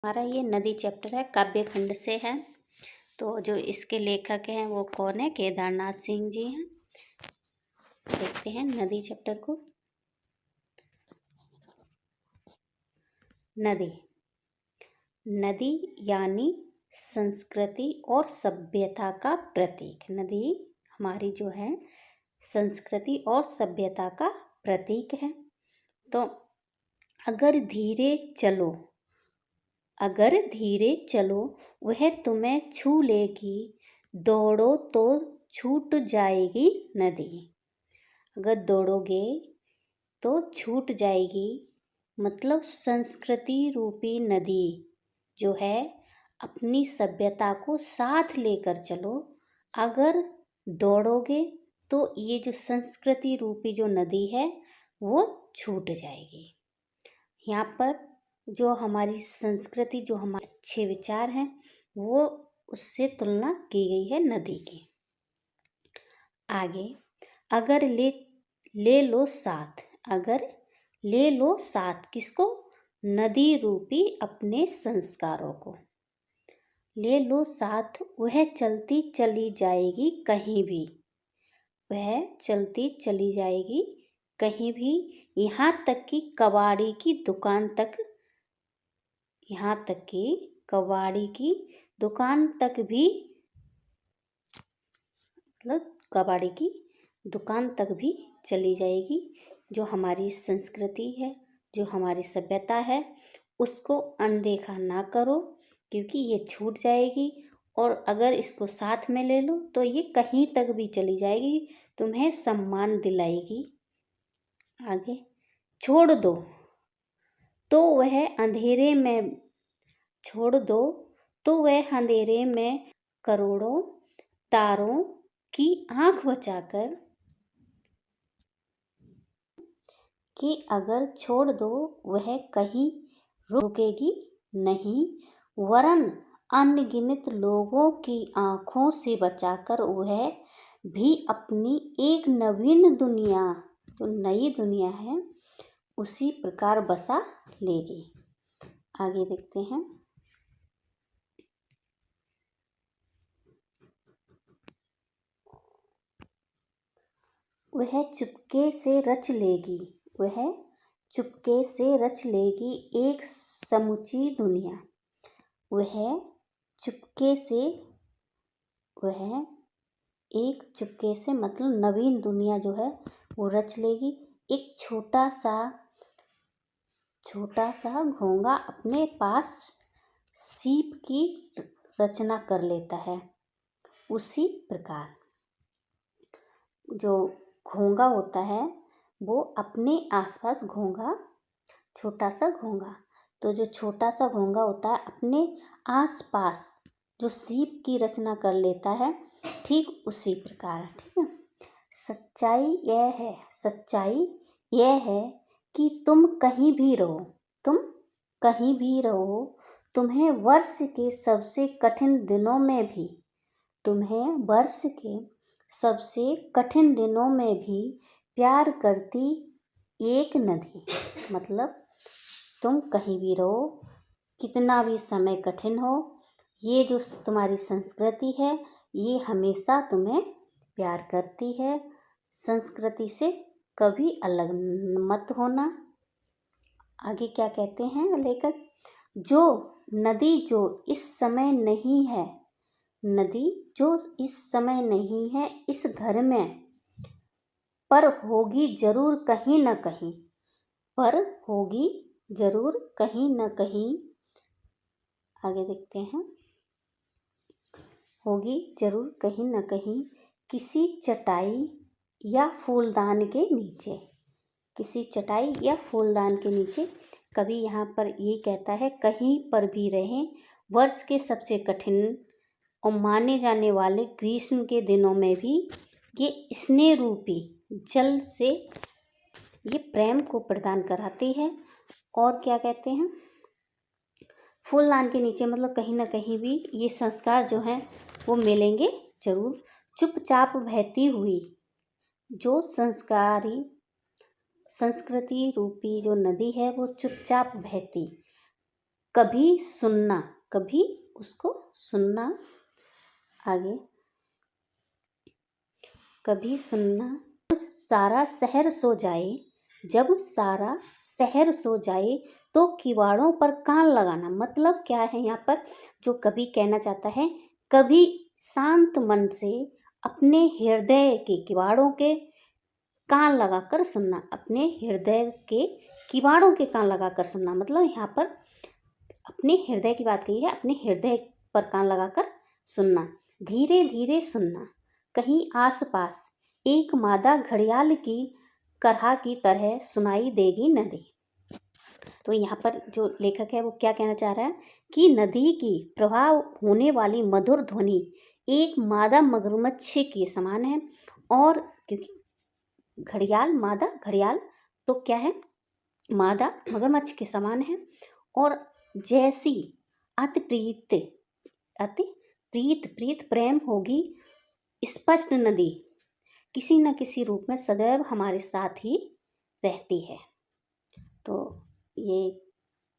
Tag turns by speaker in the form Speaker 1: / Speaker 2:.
Speaker 1: हमारा ये नदी चैप्टर है, काव्य खंड से है। तो जो इसके लेखक हैं वो कौन है? केदारनाथ सिंह जी हैं। देखते हैं नदी चैप्टर को। नदी नदी यानी संस्कृति और सभ्यता का प्रतीक। नदी हमारी जो है संस्कृति और सभ्यता का प्रतीक है। तो अगर धीरे चलो वह तुम्हें छू लेगी, दौड़ो तो छूट जाएगी नदी। अगर दौड़ोगे तो छूट जाएगी, मतलब संस्कृति रूपी नदी जो है अपनी सभ्यता को साथ लेकर चलो। अगर दौड़ोगे तो ये जो संस्कृति रूपी जो नदी है वो छूट जाएगी। यहाँ पर जो हमारी संस्कृति, जो हमारे अच्छे विचार हैं, वो उससे तुलना की गई है नदी की। आगे, अगर ले लो साथ। अगर ले लो साथ किसको? नदी रूपी अपने संस्कारों को ले लो साथ। वह चलती चली जाएगी कहीं भी। वह चलती चली जाएगी कहीं भी, यहाँ तक कि कबाड़ी की दुकान तक। यहाँ तक कि कबाड़ी की दुकान तक भी, मतलब कबाड़ी की दुकान तक भी चली जाएगी। जो हमारी संस्कृति है, जो हमारी सभ्यता है, उसको अनदेखा ना करो, क्योंकि ये छूट जाएगी। और अगर इसको साथ में ले लो तो ये कहीं तक भी चली जाएगी, तुम्हें सम्मान दिलाएगी। आगे, छोड़ दो तो वह अंधेरे में करोड़ों तारों की आंख बचाकर, कि अगर छोड़ दो वह कहीं रुकेगी नहीं, वरन अनगिनत लोगों की आंखों से बचाकर वह भी अपनी एक नवीन दुनिया, जो नई दुनिया है, उसी प्रकार बसा लेगी। आगे देखते हैं। वह चुपके से रच लेगी। वह चुपके से रच लेगी एक समूची दुनिया। वह चुपके से मतलब नवीन दुनिया जो है वो रच लेगी। एक छोटा सा घोंगा अपने पास सीप की रचना कर लेता है। उसी प्रकार जो घोंगा होता है वो अपने आसपास छोटा सा घोंगा, तो जो छोटा सा घोंगा होता है अपने आसपास जो सीप की रचना कर लेता है, ठीक उसी प्रकार। ठीक है। सच्चाई यह है कि तुम कहीं भी रहो, तुम्हें वर्ष के सबसे कठिन दिनों में भी प्यार करती एक नदी। मतलब तुम कहीं भी रहो, कितना भी समय कठिन हो, ये जो तुम्हारी संस्कृति है ये हमेशा तुम्हें प्यार करती है। संस्कृति से कभी अलग मत होना। आगे क्या कहते हैं लेखक? नदी जो इस समय नहीं है इस घर में, पर होगी जरूर कहीं न कहीं। आगे देखते हैं। होगी जरूर कहीं न कहीं, किसी चटाई या फूलदान के नीचे। कभी यहाँ पर ये कहता है कहीं पर भी रहें। वर्ष के सबसे कठिन और माने जाने वाले ग्रीष्म के दिनों में भी ये स्नेह रूपी जल से ये प्रेम को प्रदान कराती है। और क्या कहते हैं? फूलदान के नीचे मतलब कहीं ना कहीं भी ये संस्कार जो हैं वो मिलेंगे जरूर। चुपचाप बहती हुई जो संस्कृति रूपी जो नदी है वो चुपचाप बहती कभी सुनना, कभी उसको सुनना। आगे, कभी सुनना, सारा शहर सो जाए, जब सारा शहर सो जाए तो किवाड़ों पर कान लगाना। मतलब क्या है यहाँ पर जो कवि कहना चाहता है, कभी शांत मन से अपने हृदय के किवाड़ों के कान लगाकर सुनना, अपने हृदय के किवाड़ों के कान लगाकर सुनना। मतलब यहाँ पर अपने हृदय की बात कही है, अपने हृदय पर कान लगाकर सुनना। धीरे धीरे सुनना, कहीं आसपास एक मादा घड़ियाल की करहा की तरह सुनाई देगी नदी। तो यहाँ पर जो लेखक है वो क्या कहना चाह रहा है कि नदी की प्रवाह होने वाली मधुर ध्वनि एक मादा मगरमच्छ के समान है। और क्योंकि घड़ियाल, मादा घड़ियाल तो क्या है, मादा मगरमच्छ के समान है। और जैसी अति प्रीत प्रेम होगी स्पष्ट नदी, किसी न किसी रूप में सदैव हमारे साथ ही रहती है। तो ये